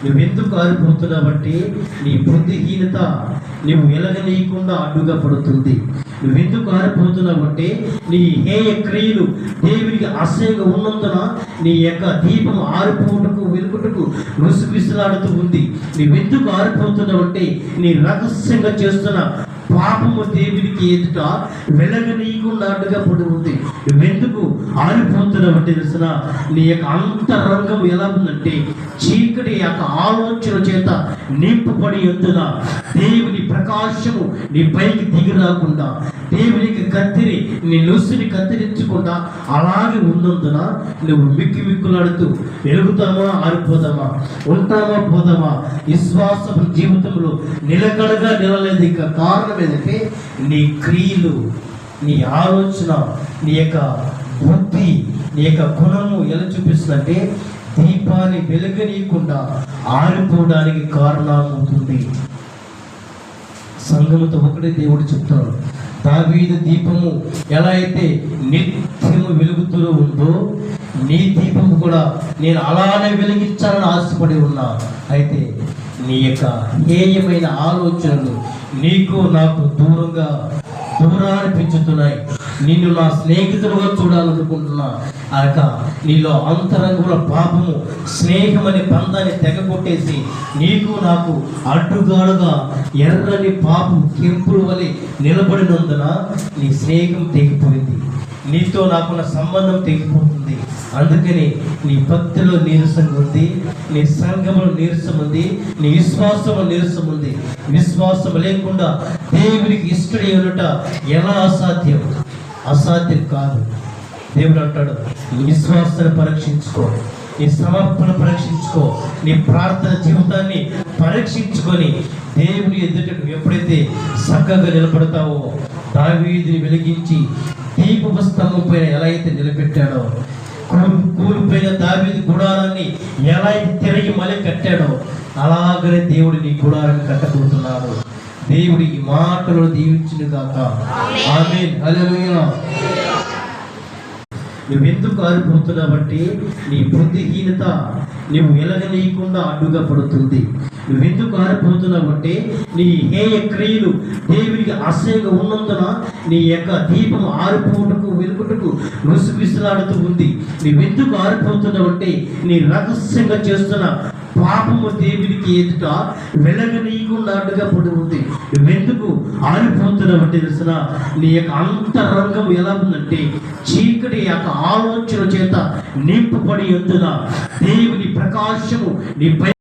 నువ్వెందుకు ఆరిపోతున్నావంటే నీ బుద్ధిహీనత నువ్వు వెలగనీయకుండా అడ్డుగా పడుతుంది. నువ్వెందుకు ఆరిపోతున్నావంటే నీ హేయ క్రియలు దేవునికి అసహ్యంగా ఉన్నందున నీ యొక్క దీపం ఆరిపోవటకు వెలుగుటకు రుసిపిసలాడుతూ ఉంది. నువ్వెందుకు ఆరిపోతున్నావంటే నీ రహస్యంగా చేస్తున్న పాపము దేవునికి ఎదుట వెలగనీయకుండా అడ్డుగా పడి ఉంది. నువ్వెందుకు ఆరిపోతున్నావంటే తెలిసిన నీ యొక్క అంతరంగం ఎలా ఉందంటే చీకటి యొక్క ఆలోచన చేత నింపబడి ఎందున దేవుని ప్రకాశము నీ పైకి దిగి రాకుండా, దేవునికి కత్తిరి నీ నుసిని కత్తిరించకుండా అలాగే ఉన్నందున నువ్వు మిక్కులాడుతూ వెలుగుతామా ఆరిపోదామా, ఉంటామా పోదామా, విశ్వాస జీవితంలో నిలకడగా నిలలేదు. ఇక కారణం ఏంటంటే నీ క్రియలు, నీ ఆలోచన, నీ యొక్క బుద్ధి, నీ యొక్క గుణము ఎలా చూపిస్తుందంటే దీపాన్ని వెలుగనీయకుండా ఆరిపోవడానికి కారణమవుతుంది. సంఘముతో ఒకటే దేవుడు చెప్తున్నాడు, దావీదు దీపము ఎలా అయితే నిత్యము వెలుగుతూ ఉందో నీ దీపము కూడా నేను అలానే వెలిగించాలని ఆశపడి ఉన్నా. అయితే నీ యొక్క హేయమైన ఆలోచనలు నీకు నాకు దూరాన్ని పెంచుతున్నాయి. నిన్ను నా స్నేహితుడుగా చూడాలనుకుంటున్నా. అక నీలో అంతరంగంలో పాపము స్నేహం అనే బంధాన్ని తెగకొట్టేసి నీకు నాకు అడ్డుగాడుగా ఎర్రని పాపం కెంపుల వలె నిలబడినందున నీ స్నేహం తెగిపోయింది, నీతో నాకున్న సంబంధం తెగిపోతుంది. అందుకని నీ భక్తిలో నీరసం ఉంది, నీ సంఘంలో నీరసం ఉంది, నీ విశ్వాసంలో నీరసం ఉంది. విశ్వాసం లేకుండా దేవునికి ఇష్టడి ఉన్నట ఎలా అసాధ్యం? అసాధ్యం కాదు. దేవుడు అంటాడు, నీ విశ్వాసాన్ని పరీక్షించుకో, నీ సమర్పణ పరీక్షించుకో, నీ ప్రార్థన జీవితాన్ని పరీక్షించుకొని దేవుని ఎదుట ఎప్పుడైతే చక్కగా నిలబడతావో దావీదుని వెలిగించి దీపపు స్తంభం పైన ఎలా అయితే నిలబెట్టాడో, కూలిపోయిన దావీదు గుడారాన్ని ఎలా అయితే తిరిగి మళ్ళీ కట్టాడో అలాగనే దేవుడు నీ గుడారాన్ని కట్టబోతున్నాడు. దేవుడి ఈ మాటలు దీవించును గాక. ఆమేన్. హల్లెలూయా. నువ్వెందుకు ఆరిపోతున్నావంటే నీ బుద్ధిహీనత నువ్వు వెలగనీయకుండా అడ్డుగా పడుతుంది. నువ్వెందుకు ఆరిపోతున్నావంటే నీ హేయ క్రియలు దేవునికి అసహ్యంగా ఉన్నందున నీ యొక్క దీపం ఆరిపోవటకు వెలుగుటకు రుసిపిసలాడుతూ ఉంది. నువ్వెందుకు ఆరిపోతున్నావంటే నీ రహస్యంగా చేస్తున్న పాపము దేవునికి ఎదుట వెలగనీయకుండా అడ్డుగా పడి ఉంది. నువ్వెందుకు ఆరిపోతున్నావంటే తెలిసిన నీ యొక్క అంతరంగం ఎలా ఉందంటే చీకటి యొక్క ఆలోచన చేత నింపబడి ఎందున దేవుని ప్రకాశము నీ